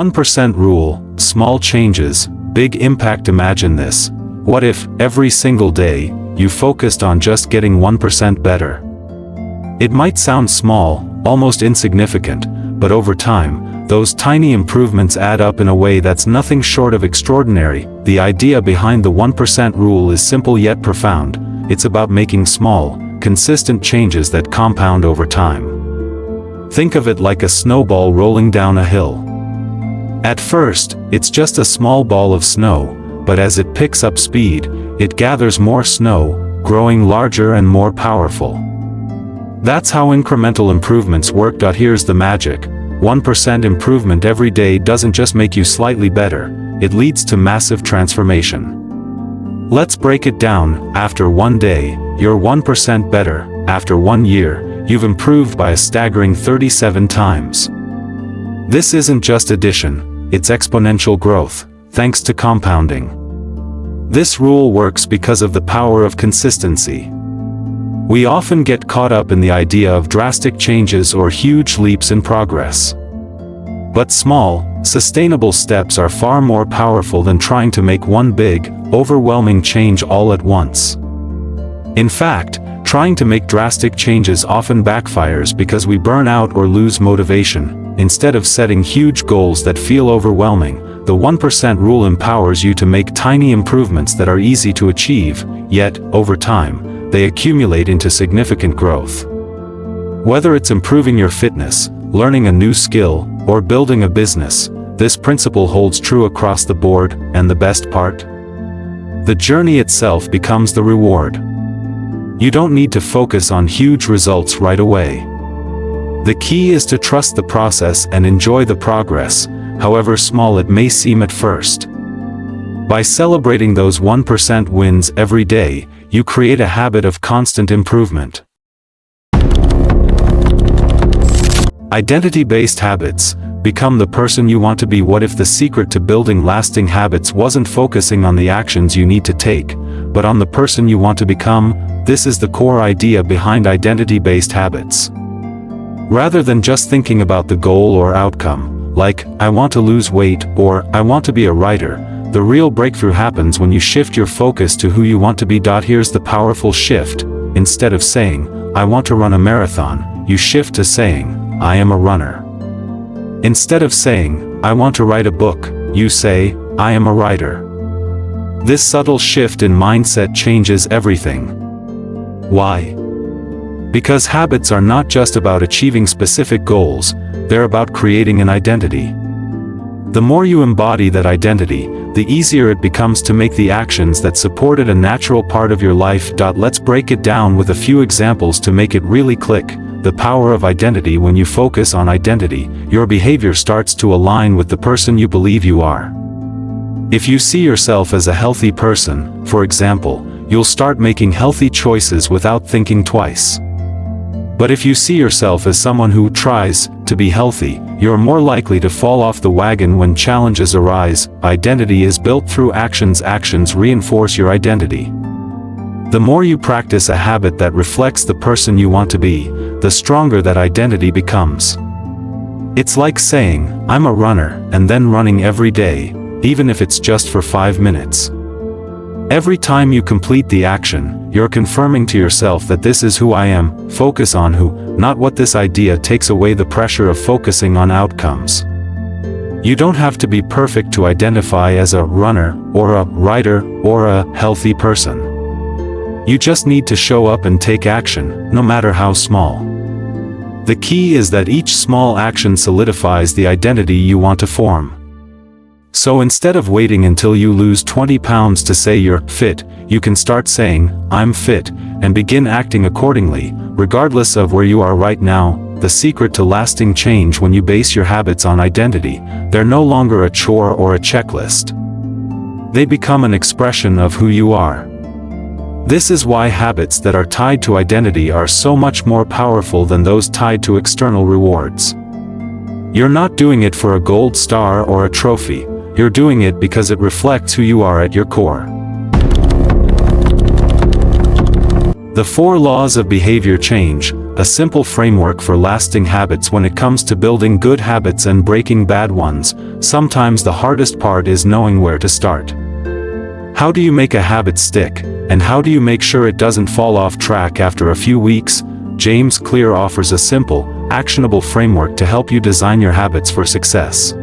1% rule, small changes, big impact. Imagine this. What if, every single day, you focused on just getting 1% better? It might sound small, almost insignificant, but over time, those tiny improvements add up in a way that's nothing short of extraordinary. The idea behind the 1% rule is simple yet profound. It's about making small, consistent changes that compound over time. Think of it like a snowball rolling down a hill. At first, it's just a small ball of snow, but as it picks up speed, it gathers more snow, growing larger and more powerful. That's how incremental improvements work. Here's the magic. 1% improvement every day doesn't just make you slightly better, it leads to massive transformation. Let's break it down. After one day, you're 1% better. After 1 year, you've improved by a staggering 37 times. This isn't just addition, it's exponential growth, thanks to compounding. This rule works because of the power of consistency. We often get caught up in the idea of drastic changes or huge leaps in progress. But small, sustainable steps are far more powerful than trying to make one big, overwhelming change all at once. In fact, trying to make drastic changes often backfires because we burn out or lose motivation. Instead of setting huge goals that feel overwhelming, the 1% rule empowers you to make tiny improvements that are easy to achieve, yet, over time, they accumulate into significant growth. Whether it's improving your fitness, learning a new skill, or building a business, this principle holds true across the board, and the best part? The journey itself becomes the reward. You don't need to focus on huge results right away. The key is to trust the process and enjoy the progress, however small it may seem at first. By celebrating those 1% wins every day, you create a habit of constant improvement. Identity-based habits. Become the person you want to be. What if the secret to building lasting habits wasn't focusing on the actions you need to take, but on the person you want to become? This is the core idea behind identity-based habits. Rather than just thinking about the goal or outcome, like, I want to lose weight, or, I want to be a writer, the real breakthrough happens when you shift your focus to who you want to be. Here's the powerful shift. Instead of saying, I want to run a marathon, you shift to saying, I am a runner. Instead of saying, I want to write a book, you say, I am a writer. This subtle shift in mindset changes everything. Why? Because habits are not just about achieving specific goals, they're about creating an identity. The more you embody that identity, the easier it becomes to make the actions that support it a natural part of your life. Let's break it down with a few examples to make it really click. The power of identity. When you focus on identity, your behavior starts to align with the person you believe you are. If you see yourself as a healthy person, for example, you'll start making healthy choices without thinking twice. But if you see yourself as someone who tries to be healthy, you're more likely to fall off the wagon when challenges arise. Identity is built through actions. Actions reinforce your identity. The more you practice a habit that reflects the person you want to be, the stronger that identity becomes. It's like saying, I'm a runner, and then running every day, even if it's just for 5 minutes. Every time you complete the action, you're confirming to yourself that this is who I am. Focus on who, not what. This idea takes away the pressure of focusing on outcomes. You don't have to be perfect to identify as a runner, or a writer, or a healthy person. You just need to show up and take action, no matter how small. The key is that each small action solidifies the identity you want to form. So instead of waiting until you lose 20 pounds to say you're fit, you can start saying, I'm fit, and begin acting accordingly, regardless of where you are right now. The secret to lasting change. When you base your habits on identity, they're no longer a chore or a checklist. They become an expression of who you are. This is why habits that are tied to identity are so much more powerful than those tied to external rewards. You're not doing it for a gold star or a trophy. You're doing it because it reflects who you are at your core. The 4 laws of behavior change. a simple framework for lasting habits. When it comes to building good habits and breaking bad ones, sometimes the hardest part is knowing where to start. How do you make a habit stick, and how do you make sure it doesn't fall off track after a few weeks? James Clear offers a simple, actionable framework to help you design your habits for success.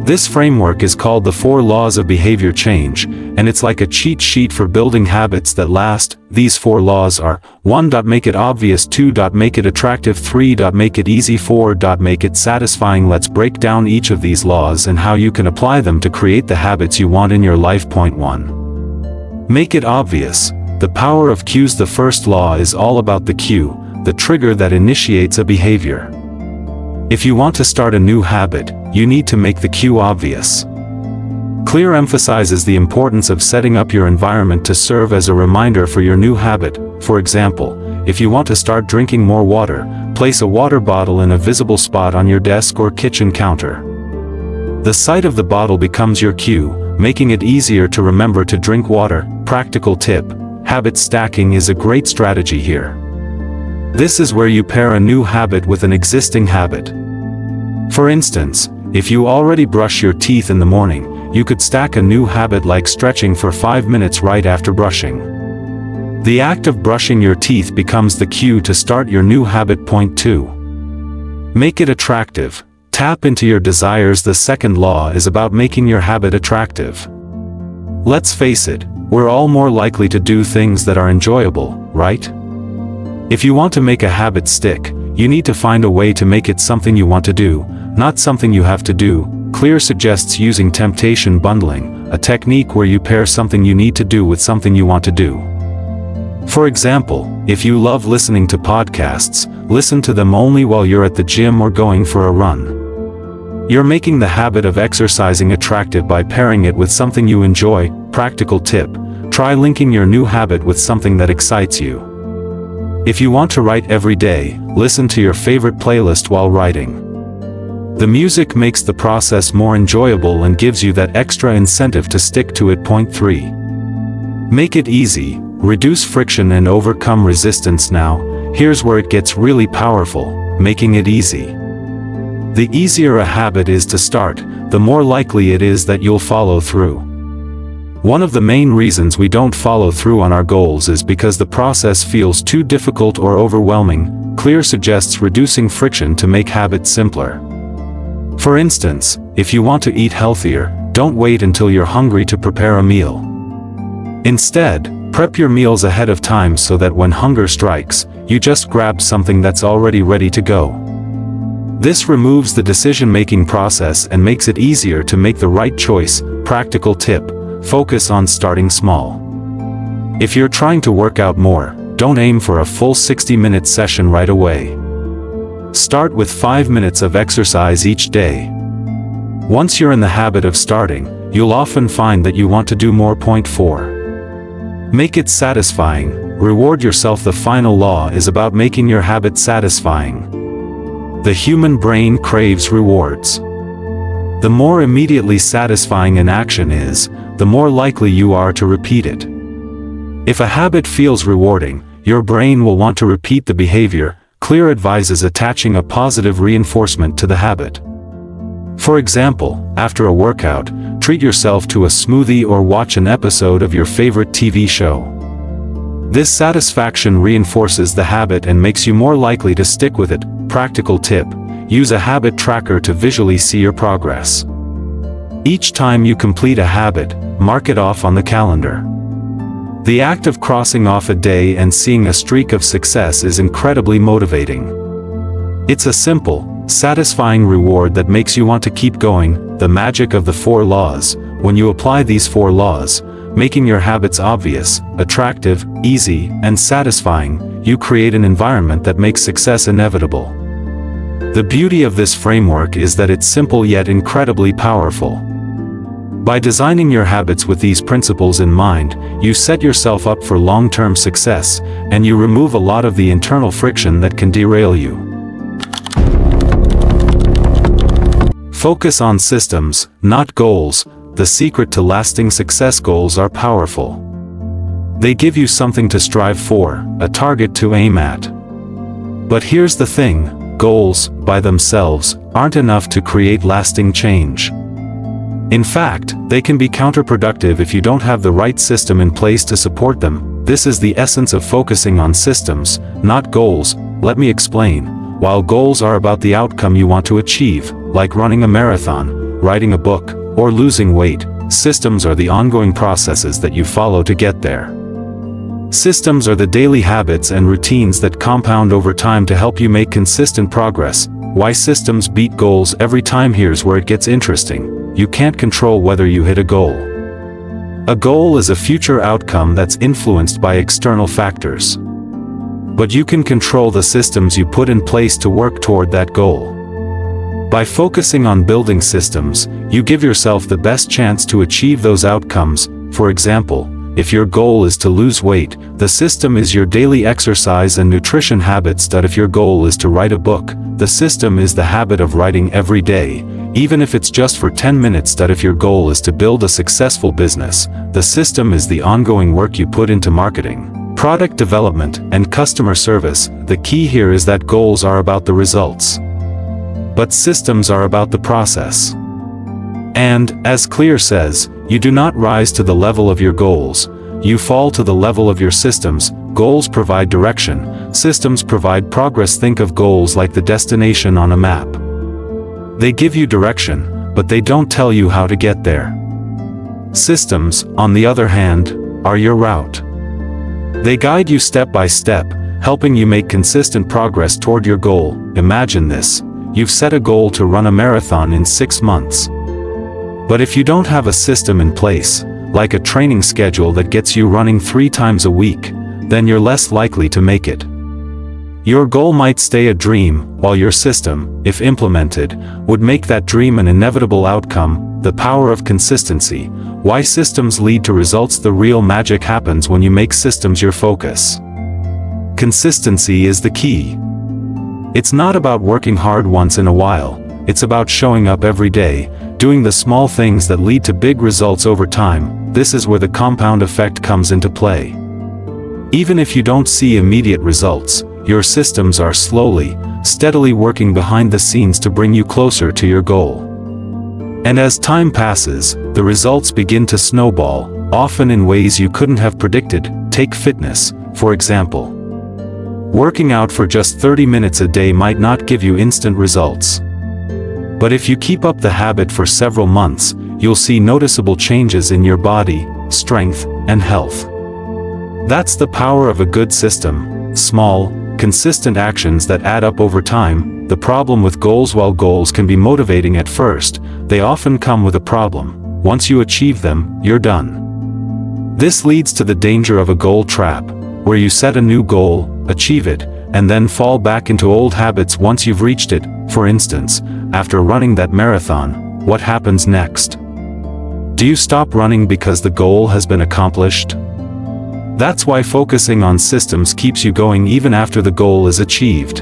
This framework is called the 4 Laws of Behavior Change, and it's like a cheat sheet for building habits that last. These 4 laws are: 1. Make it obvious. 2. Make it attractive. 3. Make it easy. 4. Make it satisfying. Let's break down each of these laws and how you can apply them to create the habits you want in your life. Point 1. Make it obvious. The power of cues. The first law is all about the cue, the trigger that initiates a behavior. If you want to start a new habit, you need to make the cue obvious. Clear emphasizes the importance of setting up your environment to serve as a reminder for your new habit. For example, if you want to start drinking more water, place a water bottle in a visible spot on your desk or kitchen counter. The sight of the bottle becomes your cue, making it easier to remember to drink water. Practical tip: habit stacking is a great strategy here. This is where you pair a new habit with an existing habit. For instance, if you already brush your teeth in the morning, you could stack a new habit like stretching for 5 minutes right after brushing. The act of brushing your teeth becomes the cue to start your new habit. Point 2. Make it attractive. Tap into your desires. The second law is about making your habit attractive. Let's face it, we're all more likely to do things that are enjoyable, right? If you want to make a habit stick, you need to find a way to make it something you want to do, not something you have to do. Clear suggests using temptation bundling, a technique where you pair something you need to do with something you want to do. For example, if you love listening to podcasts, listen to them only while you're at the gym or going for a run. You're making the habit of exercising attractive by pairing it with something you enjoy. Practical tip: try linking your new habit with something that excites you. If you want to write every day, listen to your favorite playlist while writing. The music makes the process more enjoyable and gives you that extra incentive to stick to it. Point 3. Make it easy. Reduce friction and overcome resistance. Now, here's where it gets really powerful: making it easy. The easier a habit is to start, the more likely it is that you'll follow through. One of the main reasons we don't follow through on our goals is because the process feels too difficult or overwhelming. Clear suggests reducing friction to make habits simpler. For instance, if you want to eat healthier, don't wait until you're hungry to prepare a meal. Instead, prep your meals ahead of time so that when hunger strikes, you just grab something that's already ready to go. This removes the decision-making process and makes it easier to make the right choice. Practical tip: focus on starting small. If you're trying to work out more, don't aim for a full 60-minute session right away. Start with 5 minutes of exercise each day. Once you're in the habit of starting, you'll often find that you want to do more. Point 4. Make it satisfying. Reward yourself. The final law is about making your habit satisfying. The human brain craves rewards. The more immediately satisfying an action is, the more likely you are to repeat it. If a habit feels rewarding, your brain will want to repeat the behavior. Clear advises attaching a positive reinforcement to the habit. For example, after a workout, treat yourself to a smoothie or watch an episode of your favorite TV show. This satisfaction reinforces the habit and makes you more likely to stick with it. Practical tip: use a habit tracker to visually see your progress. Each time you complete a habit, mark it off on the calendar. The act of crossing off a day and seeing a streak of success is incredibly motivating. It's a simple, satisfying reward that makes you want to keep going. The magic of the 4 laws: when you apply these 4 laws, making your habits obvious, attractive, easy, and satisfying, you create an environment that makes success inevitable. The beauty of this framework is that it's simple yet incredibly powerful. By designing your habits with these principles in mind, you set yourself up for long-term success, and you remove a lot of the internal friction that can derail you. Focus on systems, not goals. The secret to lasting success: goals are powerful. They give you something to strive for, a target to aim at. But here's the thing, goals, by themselves, aren't enough to create lasting change. In fact, they can be counterproductive if you don't have the right system in place to support them. This is the essence of focusing on systems, not goals. Let me explain. While goals are about the outcome you want to achieve, like running a marathon, writing a book, or losing weight, systems are the ongoing processes that you follow to get there. Systems are the daily habits and routines that compound over time to help you make consistent progress. Why systems beat goals every time? Here's where it gets interesting. You can't control whether you hit a goal. A goal is a future outcome that's influenced by external factors. But you can control the systems you put in place to work toward that goal. By focusing on building systems, you give yourself the best chance to achieve those outcomes. For example, if your goal is to lose weight, the system is your daily exercise and nutrition habits. If your goal is to write a book, the system is the habit of writing every day, even if it's just for 10 minutes. If your goal is to build a successful business, the system is the ongoing work you put into marketing, product development, and customer service. The key here is that goals are about the results, but systems are about the process. And, as Clear says, you do not rise to the level of your goals, you fall to the level of your systems. Goals provide direction, systems provide progress. Think of goals like the destination on a map. They give you direction, but they don't tell you how to get there. Systems, on the other hand, are your route. They guide you step by step, helping you make consistent progress toward your goal. Imagine this. You've set a goal to run a marathon in 6 months. But if you don't have a system in place, like a training schedule that gets you running 3 times a week, then you're less likely to make it. Your goal might stay a dream, while your system, if implemented, would make that dream an inevitable outcome. The power of consistency. Why systems lead to results. The real magic happens when you make systems your focus. Consistency is the key. It's not about working hard once in a while, it's about showing up every day, doing the small things that lead to big results over time. This is where the compound effect comes into play. Even if you don't see immediate results, your systems are slowly, steadily working behind the scenes to bring you closer to your goal. And as time passes, the results begin to snowball, often in ways you couldn't have predicted. Take fitness, for example. Working out for just 30 minutes a day might not give you instant results. But if you keep up the habit for several months, you'll see noticeable changes in your body, strength, and health. That's the power of a good system. Small, consistent actions that add up over time. The problem with goals. While goals can be motivating at first, they often come with a problem. Once you achieve them, you're done. This leads to the danger of a goal trap, where you set a new goal, achieve it, and then fall back into old habits once you've reached it. For instance, after running that marathon, what happens next? Do you stop running because the goal has been accomplished? That's why focusing on systems keeps you going even after the goal is achieved.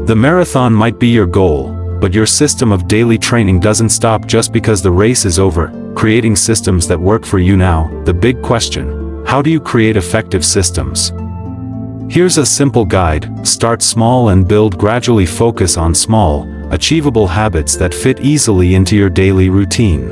The marathon might be your goal, but your system of daily training doesn't stop just because the race is over. Creating systems that work for you now. The big question: how do you create effective systems? Here's a simple guide. Start small and build gradually. Focus on small, achievable habits that fit easily into your daily routine.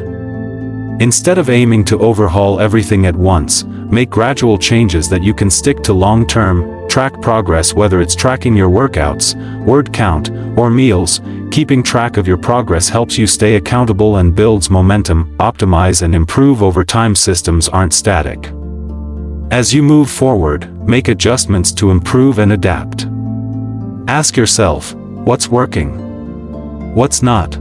Instead of aiming to overhaul everything at once, make gradual changes that you can stick to long term. Track progress, whether it's tracking your workouts, word count, or meals. Keeping track of your progress helps you stay accountable and builds momentum. Optimize and improve over time. Systems aren't static. As you move forward, make adjustments to improve and adapt. Ask yourself, what's working? What's not?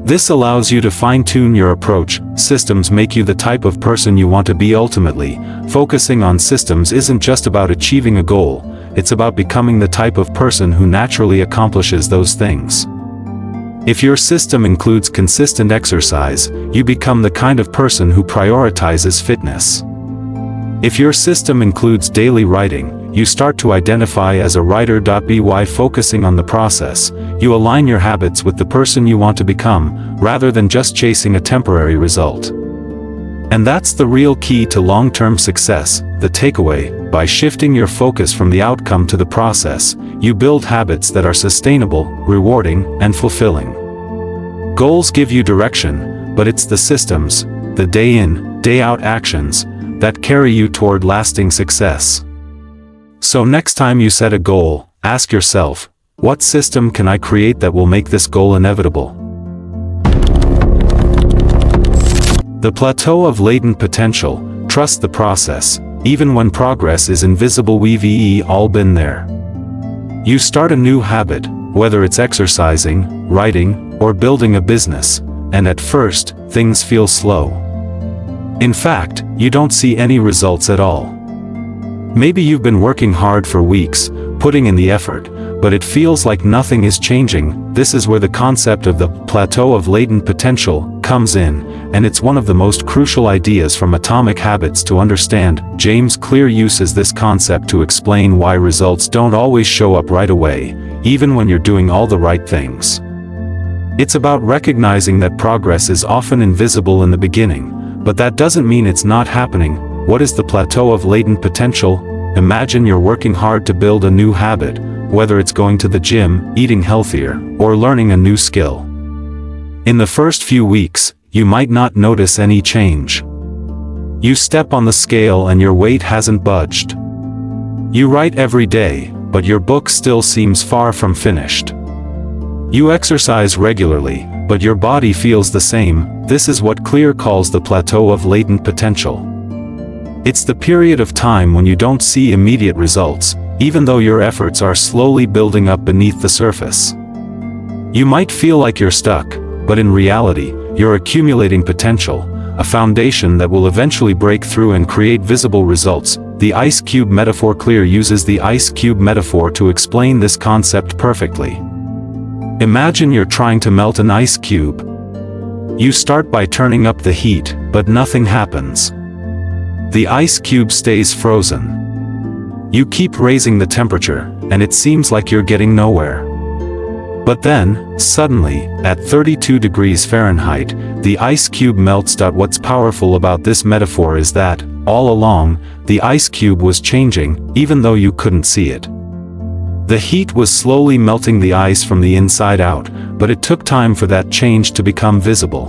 This allows you to fine-tune your approach. Systems make you the type of person you want to be. Ultimately, focusing on systems isn't just about achieving a goal, it's about becoming the type of person who naturally accomplishes those things. If your system includes consistent exercise, you become the kind of person who prioritizes fitness. If your system includes daily writing, you start to identify as a writer. By focusing on the process, you align your habits with the person you want to become, rather than just chasing a temporary result. And that's the real key to long-term success, the takeaway. By shifting your focus from the outcome to the process, you build habits that are sustainable, rewarding, and fulfilling. Goals give you direction, but it's the systems, the day-in, day-out actions, that carry you toward lasting success. So next time you set a goal, ask yourself, what system can I create that will make this goal inevitable? The Plateau of Latent Potential. Trust the process, even when progress is invisible. We've all been there. You start a new habit, whether it's exercising, writing, or building a business, and at first, things feel slow. In fact, you don't see any results at all. Maybe you've been working hard for weeks, putting in the effort, but it feels like nothing is changing. This is where the concept of the Plateau of Latent Potential comes in, and it's one of the most crucial ideas from Atomic Habits to understand. James Clear uses this concept to explain why results don't always show up right away, even when you're doing all the right things. It's about recognizing that progress is often invisible in the beginning, but that doesn't mean it's not happening. What is the Plateau of Latent Potential? Imagine you're working hard to build a new habit, whether it's going to the gym, eating healthier, or learning a new skill. In the first few weeks, you might not notice any change. You step on the scale and your weight hasn't budged. You write every day, but your book still seems far from finished. You exercise regularly, but your body feels the same. This is what Clear calls the Plateau of Latent Potential. It's the period of time when you don't see immediate results, even though your efforts are slowly building up beneath the surface. You might feel like you're stuck, but in reality, you're accumulating potential, a foundation that will eventually break through and create visible results. The ice cube metaphor. Clear uses the ice cube metaphor to explain this concept perfectly. Imagine you're trying to melt an ice cube. You start by turning up the heat, but nothing happens. The ice cube stays frozen. You keep raising the temperature, and it seems like you're getting nowhere. But then, suddenly, at 32 degrees Fahrenheit, the ice cube melts. What's powerful about this metaphor is that, all along, the ice cube was changing, even though you couldn't see it. The heat was slowly melting the ice from the inside out, but it took time for that change to become visible.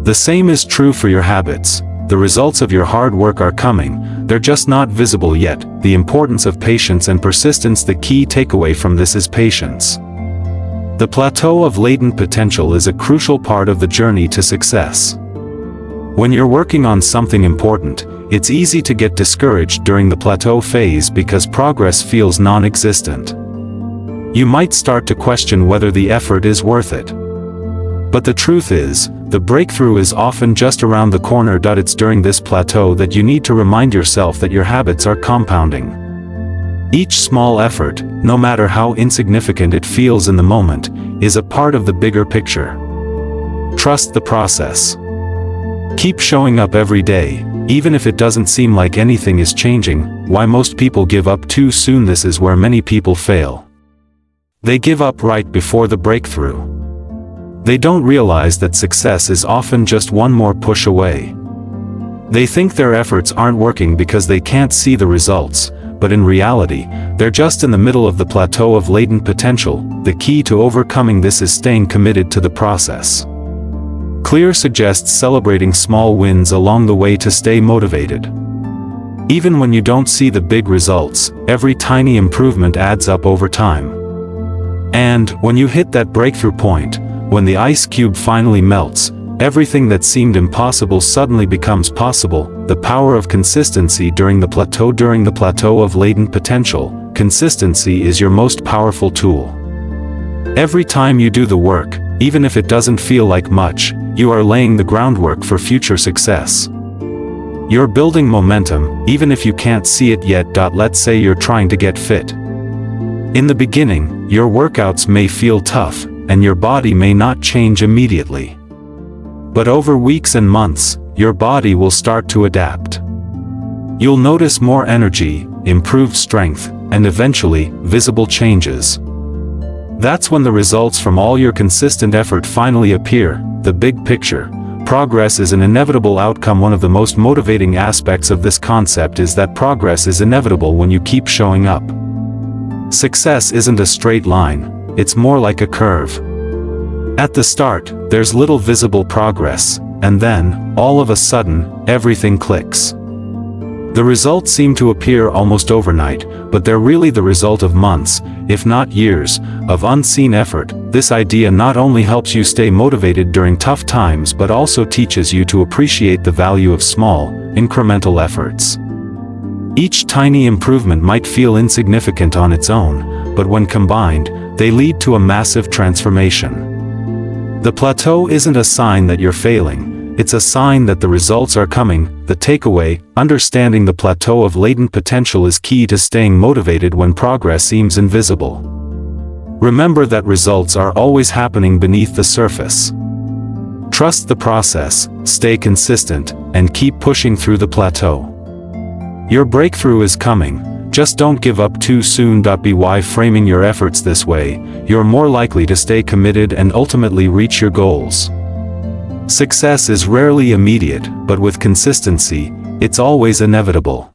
The same is true for your habits. The results of your hard work are coming, they're just not visible yet. The importance of patience and persistence. The key takeaway from this is patience. The Plateau of Latent Potential is a crucial part of the journey to success. When you're working on something important, it's easy to get discouraged during the plateau phase because progress feels non-existent. You might start to question whether the effort is worth it. But the truth is, the breakthrough is often just around the corner. It's during this plateau that you need to remind yourself that your habits are compounding. Each small effort, no matter how insignificant it feels in the moment, is a part of the bigger picture. Trust the process. Keep showing up every day, even if it doesn't seem like anything is changing. Why most people give up too soon. This is where many people fail. They give up right before the breakthrough. They don't realize that success is often just one more push away. They think their efforts aren't working because they can't see the results, but in reality, they're just in the middle of the Plateau of Latent Potential. The key to overcoming this is staying committed to the process. Clear suggests celebrating small wins along the way to stay motivated. Even when you don't see the big results, every tiny improvement adds up over time. And when you hit that breakthrough point, when the ice cube finally melts, everything that seemed impossible suddenly becomes possible. The power of consistency during the plateau. During the Plateau of Latent Potential, consistency is your most powerful tool. Every time you do the work, even if it doesn't feel like much, you are laying the groundwork for future success. You're building momentum, even if you can't see it yet. Let's say you're trying to get fit. In the beginning, your workouts may feel tough, and your body may not change immediately. But over weeks and months, your body will start to adapt. You'll notice more energy, improved strength, and eventually, visible changes. That's when the results from all your consistent effort finally appear. The big picture. Progress is an inevitable outcome. One of the most motivating aspects of this concept is that progress is inevitable when you keep showing up. Success isn't a straight line, it's more like a curve. At the start, there's little visible progress, and then, all of a sudden, everything clicks. The results seem to appear almost overnight, but they're really the result of months, if not years, of unseen effort. This idea not only helps you stay motivated during tough times but also teaches you to appreciate the value of small, incremental efforts. Each tiny improvement might feel insignificant on its own, but when combined, they lead to a massive transformation. The plateau isn't a sign that you're failing. It's a sign that the results are coming. The takeaway: understanding the plateau of latent potential is key to staying motivated when progress seems invisible. Remember that results are always happening beneath the surface. Trust the process, stay consistent, and keep pushing through the plateau. Your breakthrough is coming, just don't give up too soon. By framing your efforts this way, you're more likely to stay committed and ultimately reach your goals. Success is rarely immediate, but with consistency, it's always inevitable.